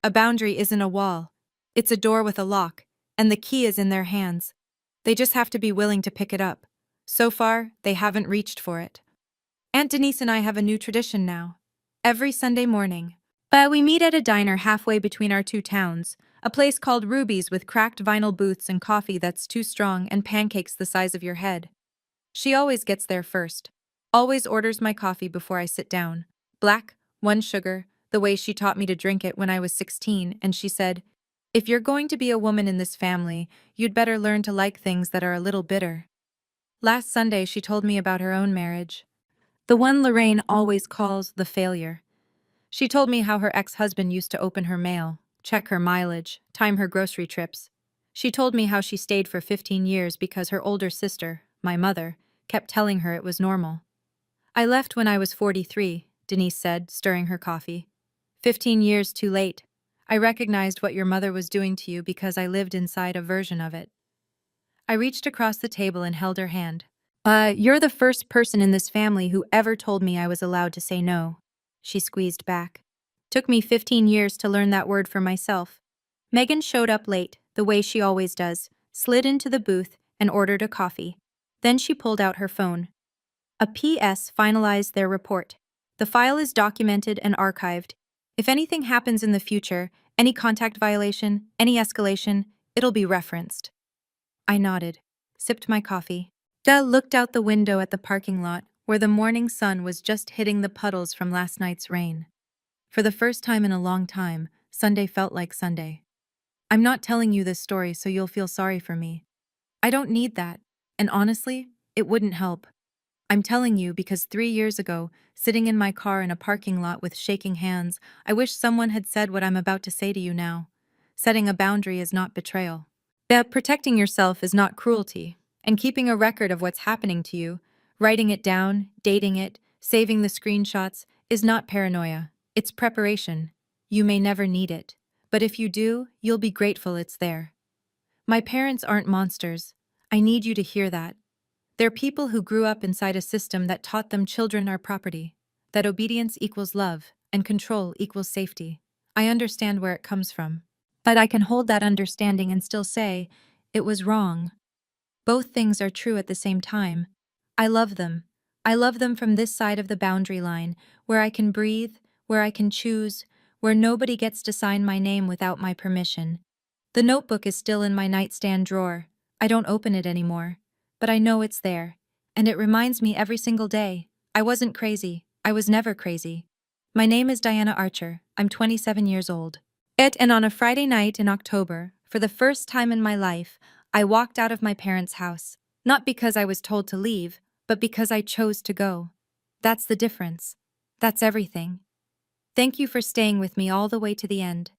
A boundary isn't a wall. It's a door with a lock, and the key is in their hands. They just have to be willing to pick it up. So far, they haven't reached for it. Aunt Denise and I have a new tradition now. Every Sunday morning. But we meet at a diner halfway between our two towns, a place called Ruby's with cracked vinyl booths and coffee that's too strong and pancakes the size of your head. She always gets there first. Always orders my coffee before I sit down. Black, 1 sugar, the way she taught me to drink it when I was 16, and she said, "If you're going to be a woman in this family, you'd better learn to like things that are a little bitter." Last Sunday, she told me about her own marriage. The one Lorraine always calls the failure. She told me how her ex-husband used to open her mail, check her mileage, time her grocery trips. She told me how she stayed for 15 years because her older sister, my mother, kept telling her it was normal. "I left when I was 43, Denise said, stirring her coffee. 15 years too late. I recognized what your mother was doing to you because I lived inside a version of it." I reached across the table and held her hand. You're the first person in this family who ever told me I was allowed to say no." She squeezed back. "Took me 15 years to learn that word for myself." Megan showed up late, the way she always does, slid into the booth, and ordered a coffee. Then she pulled out her phone. A PS finalized their report. "The file is documented and archived. If anything happens in the future, any contact violation, any escalation, it'll be referenced." I nodded, sipped my coffee. Looked out the window at the parking lot, where the morning sun was just hitting the puddles from last night's rain. For the first time in a long time, Sunday felt like Sunday. "I'm not telling you this story so you'll feel sorry for me. I don't need that, and honestly, it wouldn't help. I'm telling you because 3 years ago, sitting in my car in a parking lot with shaking hands, I wish someone had said what I'm about to say to you now. Setting a boundary is not betrayal. Protecting yourself is not cruelty, and keeping a record of what's happening to you, writing it down, dating it, saving the screenshots, is not paranoia. It's preparation. You may never need it, but if you do, you'll be grateful it's there. My parents aren't monsters. I need you to hear that. They're people who grew up inside a system that taught them children are property, that obedience equals love, and control equals safety. I understand where it comes from. But I can hold that understanding and still say, it was wrong. Both things are true at the same time. I love them. I love them from this side of the boundary line, where I can breathe, where I can choose, where nobody gets to sign my name without my permission. The notebook is still in my nightstand drawer. I don't open it anymore. But I know it's there. And it reminds me every single day. I wasn't crazy. I was never crazy. My name is Diana Archer. I'm 27 years old. And on a Friday night in October, for the first time in my life, I walked out of my parents' house. Not because I was told to leave, but because I chose to go. That's the difference. That's everything. Thank you for staying with me all the way to the end.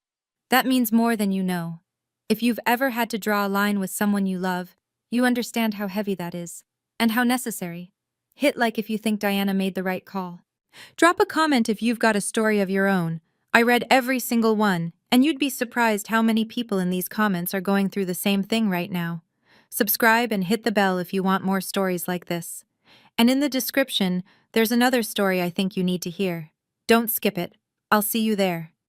That means more than you know. If you've ever had to draw a line with someone you love, you understand how heavy that is, and how necessary. Hit like if you think Diana made the right call. Drop a comment if you've got a story of your own. I read every single one, and you'd be surprised how many people in these comments are going through the same thing right now. Subscribe and hit the bell if you want more stories like this. And in the description, there's another story I think you need to hear. Don't skip it. I'll see you there.